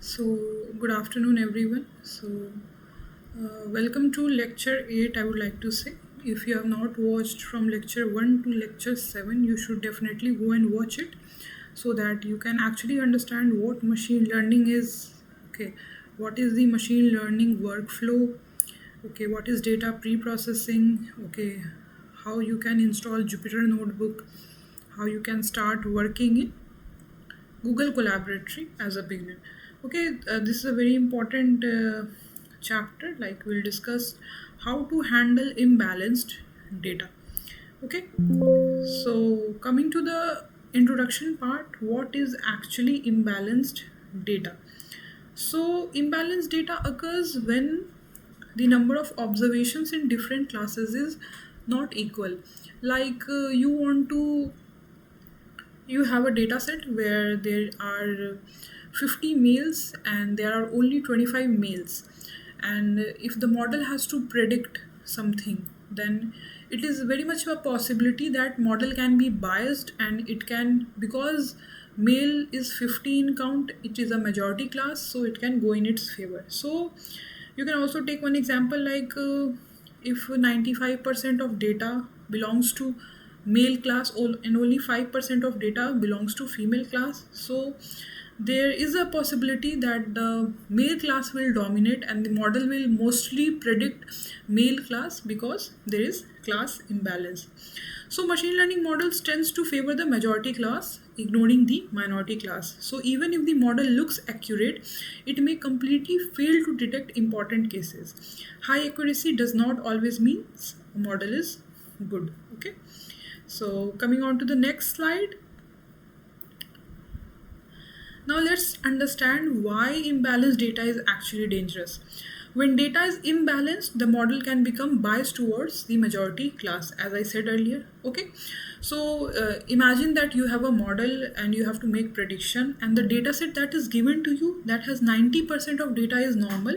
So, good afternoon, everyone. Welcome to lecture 8. I would like to say, if you have not watched from lecture 1 to lecture 7, you should definitely go and watch it so that you can actually understand what machine learning is. Okay, what is the machine learning workflow? Okay, what is data pre-processing? Okay, how you can install Jupyter Notebook, how you can start working in Google Collaboratory as a beginner. Okay, this is a very important chapter. Like we'll discuss how to handle imbalanced data. Okay, so coming to the introduction part, what is actually imbalanced data? So, imbalanced data occurs when the number of observations in different classes is not equal. Like you have a data set where there are 50 males and there are only 25 males, and if the model has to predict something, then it is very much a possibility that model can be biased, and it can, because male is 15 count, it is a majority class, so it can go in its favor. So you can also take one example, like if 95% of data belongs to male class and only 5% of data belongs to female class, so there is a possibility that the male class will dominate and the model will mostly predict male class because there is class imbalance. So machine learning models tends to favor the majority class, ignoring the minority class. So even if the model looks accurate, it may completely fail to detect important cases. High accuracy does not always mean a model is good. Okay, so coming on to the next slide. Now let's understand why imbalanced data is actually dangerous. When data is imbalanced, the model can become biased towards the majority class, as I said earlier. Okay, so imagine that you have a model and you have to make prediction, and the data set that is given to you, that has 90% of data is normal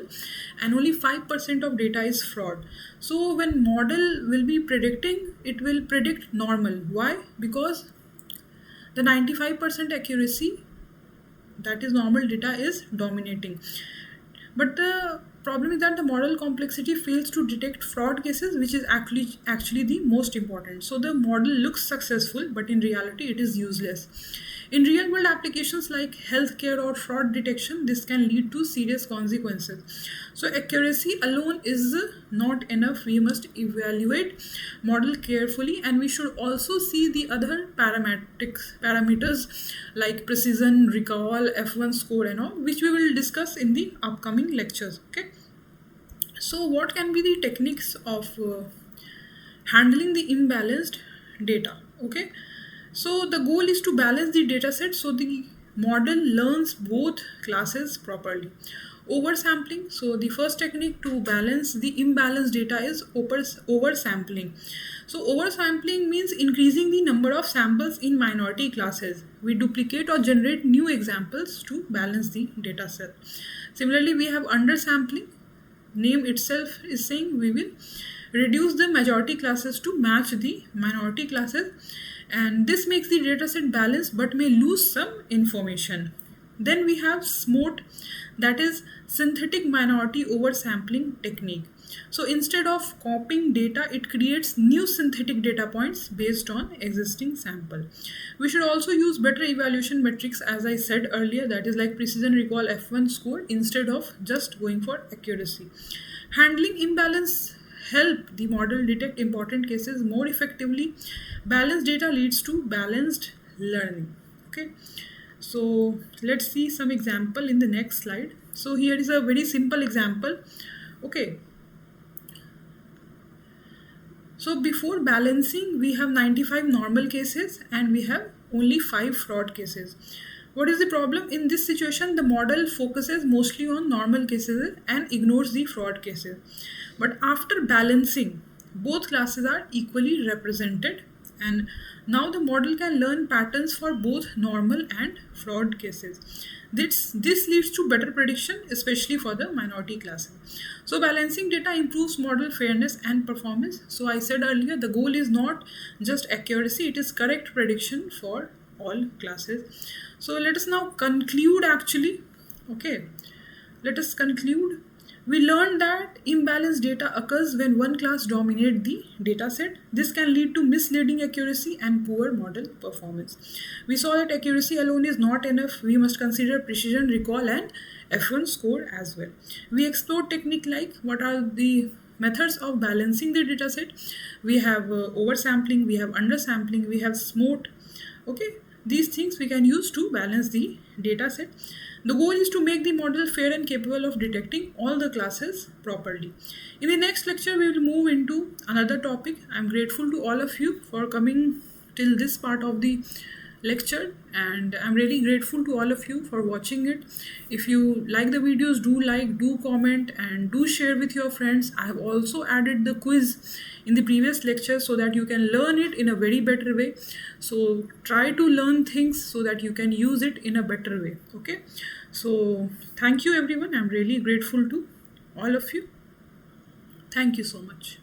and only 5% of data is fraud. So when model will be predicting, it will predict normal. Why? Because the 95% accuracy, that is normal data, is dominating. But the problem is that the model complexity fails to detect fraud cases, which is actually the most important. So the model looks successful, but in reality it is useless. In real world applications like healthcare or fraud detection, this can lead to serious consequences. So accuracy alone is not enough. We must evaluate model carefully, and we should also see the other parameters like precision, recall, F1 score and all, which we will discuss in the upcoming lectures. Okay, so what can be the techniques of handling the imbalanced data? Okay, so the goal is to balance the data set so the model learns both classes properly. Oversampling. So the first technique to balance the imbalanced data is oversampling. So oversampling means increasing the number of samples in minority classes. We duplicate or generate new examples to balance the data set. Similarly, we have undersampling. Name itself is saying we will reduce the majority classes to match the minority classes, and this makes the dataset balanced but may lose some information. Then we have SMOTE, that is synthetic minority oversampling technique. So instead of copying data, it creates new synthetic data points based on existing sample. We should also use better evaluation metrics, as I said earlier, that is like precision, recall, F1 score, instead of just going for accuracy. Handling imbalance help the model detect important cases more effectively. Balanced data leads to balanced learning. Okay, so let's see some example in the next slide. So here is a very simple example. Okay, so before balancing, we have 95 normal cases and we have only 5 fraud cases. What is the problem? In this situation, the model focuses mostly on normal cases and ignores the fraud cases. But after balancing, both classes are equally represented, and now the model can learn patterns for both normal and fraud cases. This leads to better prediction, especially for the minority classes. So balancing data improves model fairness and performance. So I said earlier, the goal is not just accuracy, it is correct prediction for all classes. So let us now conclude actually Okay, let us conclude. We learned that imbalanced data occurs when one class dominates the dataset. This can lead to misleading accuracy and poor model performance. We saw that accuracy alone is not enough. We must consider precision, recall, and F1 score as well. We explored technique like what are the methods of balancing the dataset. We have oversampling, we have undersampling, we have SMOTE. Okay, these things we can use to balance the data set. The goal is to make the model fair and capable of detecting all the classes properly. In the next lecture, we will move into another topic. I'm grateful to all of you for coming till this part of the lecture, and I'm really grateful to all of you for watching it. If you like the videos, do like, do comment, and do share with your friends. I have also added the quiz in the previous lecture so that you can learn it in a very better way. So try to learn things so that you can use it in a better way. Okay, so thank you everyone. I'm really grateful to all of you. Thank you so much.